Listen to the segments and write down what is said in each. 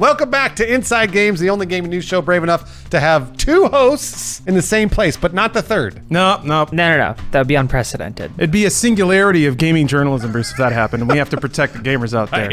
Welcome back to Inside Games, the only gaming news show brave enough to have two hosts in the same place, but not the third. No. No. That would be unprecedented. It'd be a singularity of gaming journalism, Bruce, if that happened, and we have to protect the gamers out there.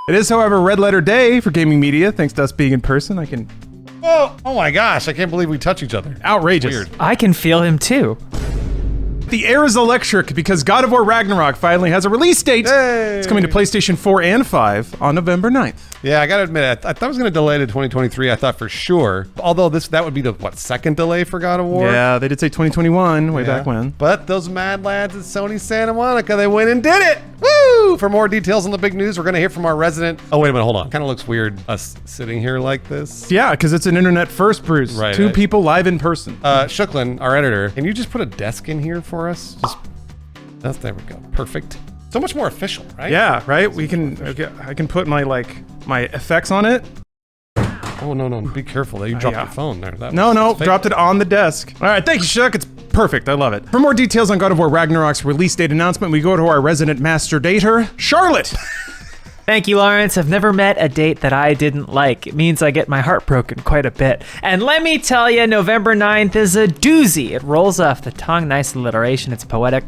It is, however, red letter day for gaming media. Thanks to us being in person, I can... Oh my gosh, I can't believe we touch each other. Outrageous. Weird. I can feel him too. The air is electric because God of War Ragnarok finally has a release date. Hey. It's coming to PlayStation 4 and 5 on November 9th. Yeah, I gotta admit, I thought it was gonna delay to 2023. I thought for sure. Although that would be the, second delay for God of War? Yeah, they did say 2021 way back when. But those mad lads at Sony Santa Monica, they went and did it! Woo! For more details on the big news, we're gonna hear from our resident... Oh, wait a minute, hold on. Kind of looks weird, us sitting here like this. Yeah, because it's an internet first, Bruce. Right. Two people live in person. Shooklyn, our editor, can you just put a desk in here for us? There we go. Perfect. So much more official, right? Yeah, right? I can put my effects on it. Oh, no. Be careful. You dropped your phone there. No. Dropped it on the desk. All right, thank you, Shook. It's perfect. I love it. For more details on God of War Ragnarok's release date announcement, we go to our resident master dater, Charlotte. Thank you, Lawrence. I've never met a date that I didn't like. It means I get my heart broken quite a bit. And let me tell you, November 9th is a doozy. It rolls off the tongue. Nice alliteration. It's poetic.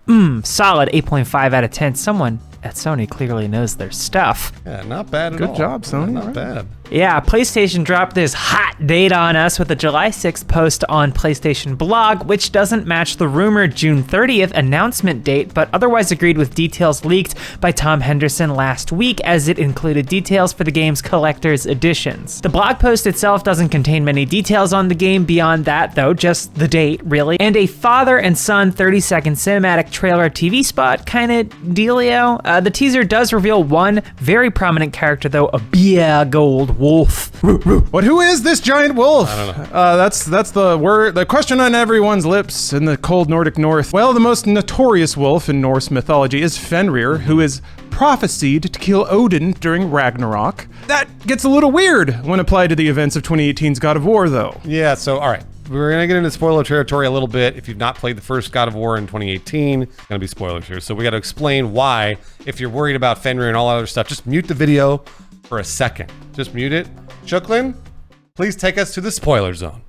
Solid 8.5 out of 10. Someone at Sony clearly knows their stuff. Yeah, not bad at all. Good job, Sony. Not bad. Yeah, PlayStation dropped this hot date on us with a July 6th post on PlayStation blog, which doesn't match the rumored June 30th announcement date, but otherwise agreed with details leaked by Tom Henderson last week, as it included details for the game's collector's editions. The blog post itself doesn't contain many details on the game beyond that, though, just the date, really, and a father and son 30-second cinematic trailer TV spot kind of dealio. The teaser does reveal one very prominent character, though, a big old wolf. But who is this giant wolf? I don't know. That's the question on everyone's lips in the cold Nordic North. Well, the most notorious wolf in Norse mythology is Fenrir, who is prophesied to kill Odin during Ragnarok. That gets a little weird when applied to the events of 2018's God of War, though. Yeah, so, all right. We're going to get into spoiler territory a little bit. If you've not played the first God of War in 2018, it's going to be spoilers here. So we got to explain why, if you're worried about Fenrir and all other stuff, just mute the video for a second. Just mute it. Shooklyn, please take us to the spoiler zone.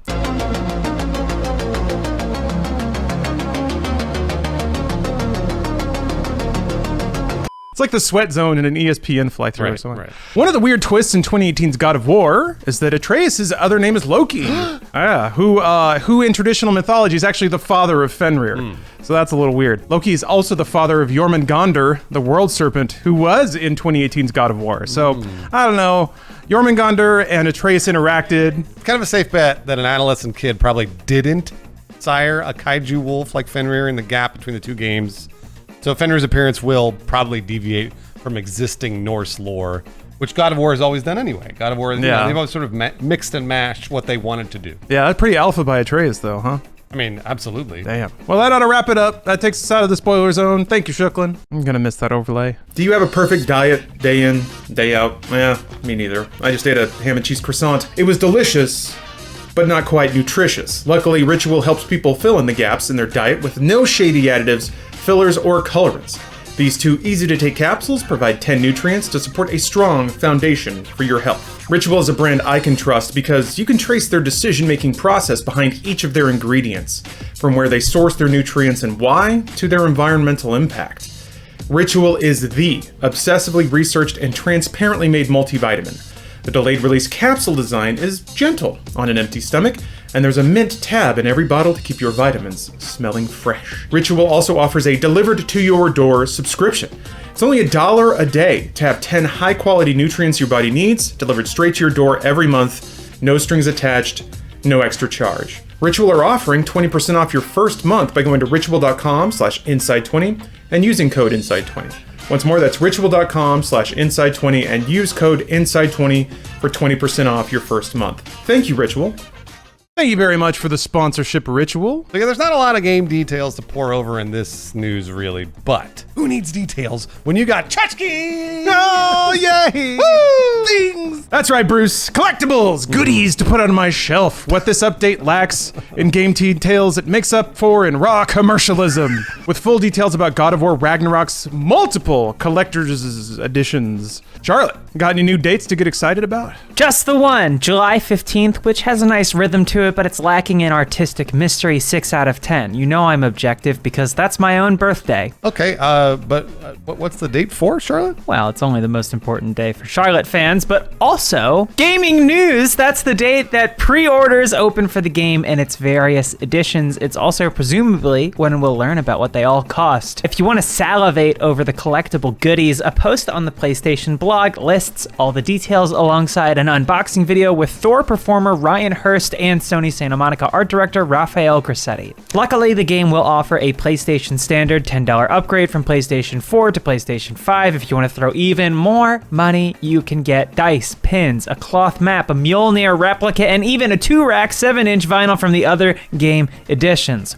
It's like the sweat zone in an ESPN fly-through or something. Right. One of the weird twists in 2018's God of War is that Atreus' other name is Loki. Who in traditional mythology is actually the father of Fenrir. So that's a little weird. Loki is also the father of Jormungandr, the world serpent, who was in 2018's God of War. So, I don't know. Jormungandr and Atreus interacted. Kind of a safe bet that an adolescent kid probably didn't sire a kaiju wolf like Fenrir in the gap between the two games. So Fenrir's appearance will probably deviate from existing Norse lore, which God of War has always done anyway. God of War, they've always sort of mixed and matched what they wanted to do. Yeah, that's pretty alpha by Atreus, though, huh? I mean, absolutely. Damn. Well, that ought to wrap it up. That takes us out of the spoiler zone. Thank you, Shooklyn. I'm gonna miss that overlay. Do you have a perfect diet, day in, day out? Yeah, me neither. I just ate a ham and cheese croissant. It was delicious, but not quite nutritious. Luckily, Ritual helps people fill in the gaps in their diet with no shady additives, fillers, or colorants. These two easy-to-take capsules provide 10 nutrients to support a strong foundation for your health. Ritual is a brand I can trust because you can trace their decision-making process behind each of their ingredients, from where they source their nutrients and why, to their environmental impact. Ritual is the obsessively researched and transparently made multivitamin. The delayed release capsule design is gentle on an empty stomach, and there's a mint tab in every bottle to keep your vitamins smelling fresh. Ritual also offers a delivered to your door subscription. It's only $1 a day to have 10 high-quality nutrients your body needs delivered straight to your door every month, no strings attached, no extra charge. Ritual are offering 20% off your first month by going to ritual.com/inside20 and using code inside20. Once more, that's ritual.com/inside20 and use code inside20 for 20% off your first month. Thank you, Ritual. Thank you very much for the sponsorship, Ritual. So yeah, there's not a lot of game details to pour over in this news, really, but who needs details when you got tchotchkes? Oh, yay! Woo! Things! That's right, Bruce. Collectibles, goodies to put on my shelf. What this update lacks in game details, it makes up for in raw commercialism. With full details about God of War Ragnarok's multiple collector's editions. Charlotte, got any new dates to get excited about? Just the one, July 15th, which has a nice rhythm to it, but it's lacking in artistic mystery. 6 out of 10. You know I'm objective because that's my own birthday. Okay, but what's the date for, Charlotte? Well, it's only the most important day for Charlotte fans, but also gaming news. That's the date that pre-orders open for the game and its various editions. It's also presumably when we'll learn about what they all cost. If you want to salivate over the collectible goodies, a post on the PlayStation blog lists all the details alongside an unboxing video with Thor performer Ryan Hurst and Sony Santa Monica art director Rafael Grassetti. Luckily, the game will offer a PlayStation standard $10 upgrade from PlayStation 4 to PlayStation 5. If you want to throw even more money, you can get dice, pins, a cloth map, a Mjolnir replica, and even a 2-rack 7-inch vinyl from the other game editions.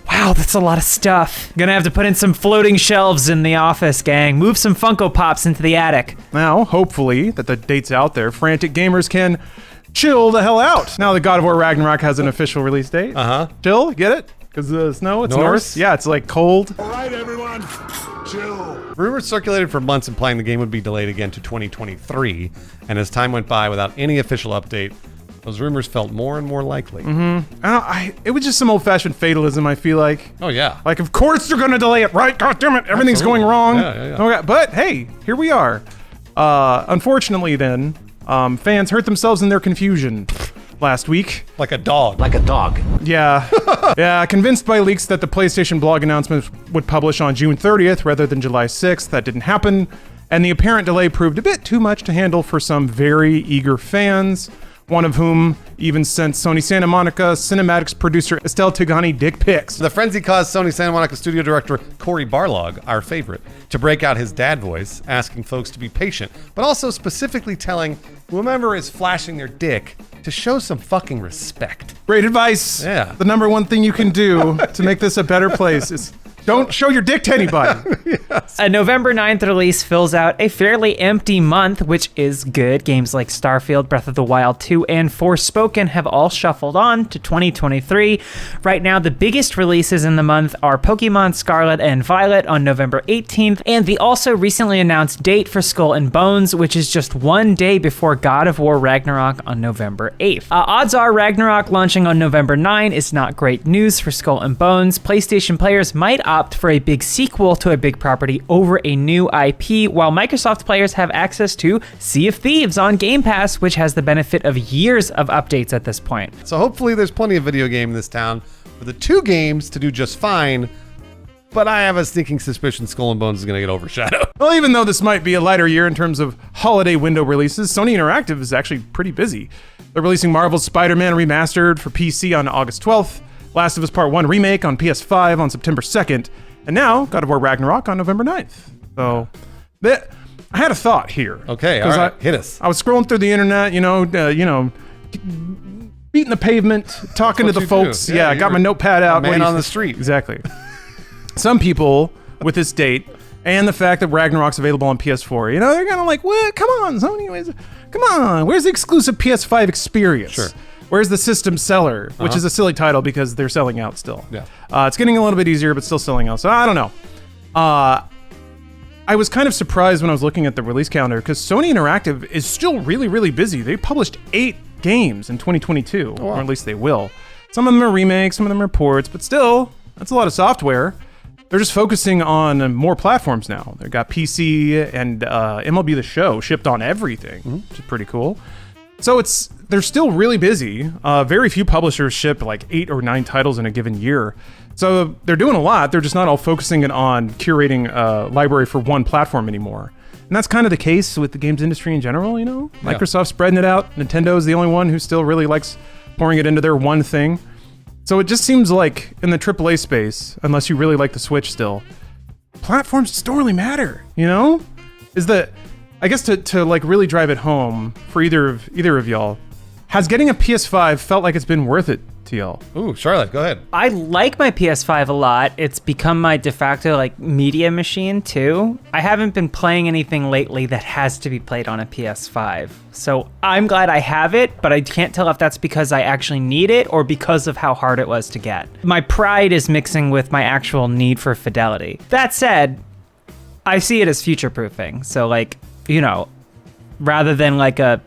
Wow, that's a lot of stuff. Gonna have to put in some floating shelves in the office, gang. Move some Funko Pops into the attic. Now, hopefully, that the date's out there, frantic gamers can chill the hell out. Now that God of War Ragnarok has an official release date. Chill, get it? Because the snow, it's Norse. Yeah, it's like cold. All right, everyone, chill. Rumors circulated for months implying the game would be delayed again to 2023, and as time went by without any official update, those rumors felt more and more likely. It was just some old-fashioned fatalism, I feel like. Oh, yeah. Like, of course they're gonna delay it, right? God damn it, everything's Absolutely. going wrong. Yeah. Okay, but hey, here we are. Unfortunately then, fans hurt themselves in their confusion last week. Like a dog. Like a dog. Yeah. Yeah, convinced by leaks that the PlayStation blog announcement would publish on June 30th rather than July 6th. That didn't happen, and the apparent delay proved a bit too much to handle for some very eager fans, one of whom even sent Sony Santa Monica cinematics producer Estelle Tigani dick pics. The frenzy caused Sony Santa Monica studio director Cory Barlog, our favorite, to break out his dad voice, asking folks to be patient, but also specifically telling whomever is flashing their dick to show some fucking respect. Great advice. Yeah. The number one thing you can do to make this a better place is don't show your dick to anybody. A November 9th release fills out a fairly empty month, which is good. Games like Starfield, Breath of the Wild 2, and Forspoken have all shuffled on to 2023. Right now, the biggest releases in the month are Pokemon Scarlet and Violet on November 18th, and the also recently announced date for Skull and Bones, which is just one day before God of War Ragnarok on November 8th. Odds are Ragnarok launching on November 9 is not great news for Skull and Bones. PlayStation players might opt for a big sequel to a big property over a new IP, while Microsoft players have access to Sea of Thieves on Game Pass, which has the benefit of years of updates at this point. So hopefully there's plenty of video game in this town for the two games to do just fine, but I have a sneaking suspicion Skull and Bones is going to get overshadowed. Well, even though this might be a lighter year in terms of holiday window releases, Sony Interactive is actually pretty busy. They're releasing Marvel's Spider-Man Remastered for PC on August 12th, Last of Us Part 1 Remake on PS5 on September 2nd, and now God of War Ragnarok on November 9th. So, I had a thought here. Okay, all right, hit us. I was scrolling through the internet, beating the pavement, talking to the folks. Do. Yeah, I got my notepad out. Man on the street. Exactly. Some people with this date and the fact that Ragnarok's available on PS4, they're kind of like, what? Come on, Sony. Come on. Where's the exclusive PS5 experience? Sure. Where's the system seller? Which is a silly title because they're selling out still. Yeah. It's getting a little bit easier, but still selling out. So I don't know. I was kind of surprised when I was looking at the release calendar because Sony Interactive is still really, really busy. They published 8 games in 2022, Oh, wow. or at least they will. Some of them are remakes, some of them are ports, but still, that's a lot of software. They're just focusing on more platforms now. They've got PC and MLB The Show shipped on everything, which is pretty cool. So they're still really busy. Very few publishers ship like 8 or 9 titles in a given year. So they're doing a lot. They're just not all focusing it on curating a library for one platform anymore. And that's kind of the case with the games industry in general, Microsoft's spreading it out. Nintendo's the only one who still really likes pouring it into their one thing. So it just seems like in the AAA space, unless you really like the Switch still, platforms just don't really matter, I guess to like really drive it home for either of y'all, has getting a PS5 felt like it's been worth it TL. Ooh, Charlotte, go ahead. I like my PS5 a lot. It's become my de facto like media machine too. I haven't been playing anything lately that has to be played on a PS5. So I'm glad I have it, but I can't tell if that's because I actually need it or because of how hard it was to get. My pride is mixing with my actual need for fidelity. That said, I see it as future-proofing. So like, you know, rather than like a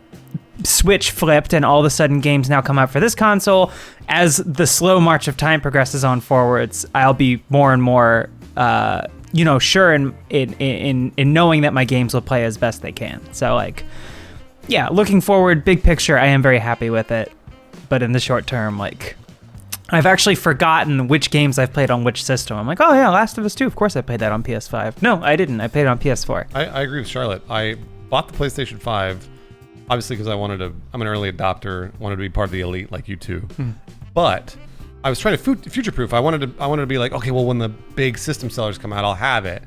switch flipped and all of a sudden games now come out for this console, as the slow march of time progresses on forwards, I'll be more and more sure in knowing that my games will play as best they can. So like, yeah, looking forward, big picture, I am very happy with it. But in the short term, like, I've actually forgotten which games I've played on which system. I'm like, oh yeah, Last of Us 2, of course I played that on PS5. No, I didn't. I played it on PS4. I agree with Charlotte. I bought the PlayStation 5 obviously because I'm an early adopter, wanted to be part of the elite like you two. But I was trying to future-proof. I wanted to be like, okay, well, when the big system sellers come out, I'll have it.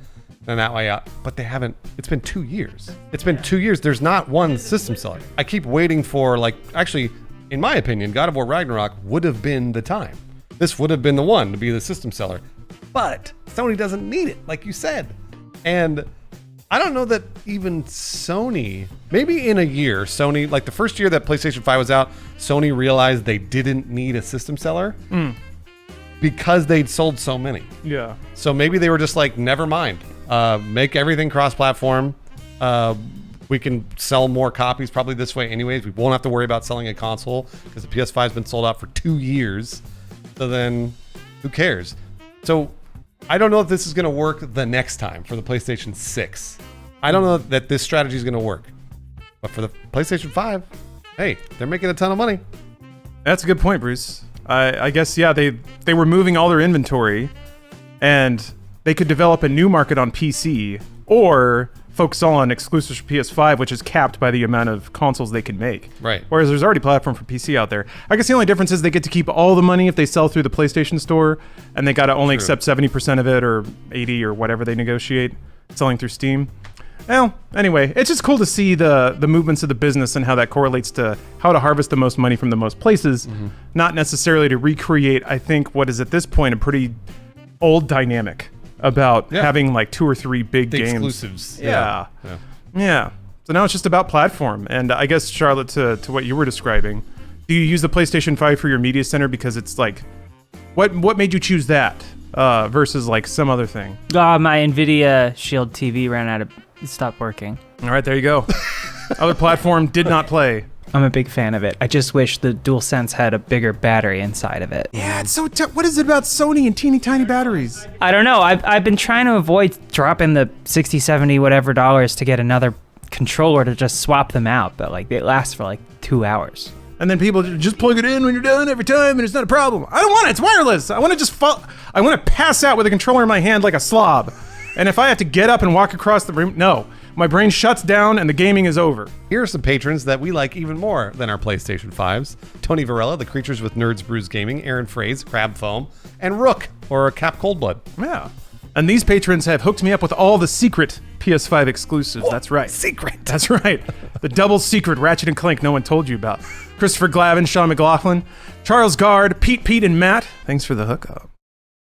And that way, but they haven't. It's been 2 years. It's been 2 years. There's not one system seller. I keep waiting for, like, actually, in my opinion, God of War Ragnarok would have been the time. This would have been the one to be the system seller. But Sony doesn't need it, like you said. And I don't know that even Sony, maybe in a year, Sony, like the first year that PlayStation 5 was out, Sony realized they didn't need a system seller because they'd sold so many. Yeah. So maybe they were just like, never mind. Make everything cross-platform. We can sell more copies probably this way anyways. We won't have to worry about selling a console because the PS5's been sold out for 2 years. So then who cares? So I don't know if this is going to work the next time for the PlayStation 6. I don't know that this strategy is going to work. But for the PlayStation 5, hey, they're making a ton of money. That's a good point, Bruce. I guess, yeah, they were moving all their inventory and they could develop a new market on PC or focus all on exclusives for PS5, which is capped by the amount of consoles they can make. Right. Whereas there's already platform for PC out there. I guess the only difference is they get to keep all the money if they sell through the PlayStation Store, and they got to only accept 70% of it or 80 or whatever they negotiate selling through Steam. Well, anyway, it's just cool to see the movements of the business and how that correlates to how to harvest the most money from the most places, not necessarily to recreate, I think, what is at this point a pretty old dynamic about having like 2 or 3 big games. Exclusives. Yeah. So now it's just about platform. And I guess, Charlotte, to what you were describing, do you use the PlayStation 5 for your media center because it's like, what made you choose that versus like some other thing? My NVIDIA Shield TV stopped working. All right, there you go. Other platform did not play. I'm a big fan of it. I just wish the DualSense had a bigger battery inside of it. Yeah, it's so what is it about Sony and teeny tiny batteries? I don't know. I've been trying to avoid dropping the 60, 70, whatever dollars to get another controller to just swap them out, but like it lasts for like 2 hours. And then people just plug it in when you're done every time, and it's not a problem. I don't want it. It's wireless. I want to I want to pass out with a controller in my hand like a slob. And if I have to get up and walk across the room, no. My brain shuts down and the gaming is over. Here are some patrons that we like even more than our PlayStation 5s. Tony Varela, the Creatures with Nerds Brews Gaming, Aaron Fraze, Crab Foam, and Rook, or Cap Coldblood. Yeah. And these patrons have hooked me up with all the secret PS5 exclusives. That's right. Secret. That's right. The double secret Ratchet and Clank no one told you about. Christopher Glavin, Sean McLaughlin, Charles Gard, Pete, and Matt. Thanks for the hookup.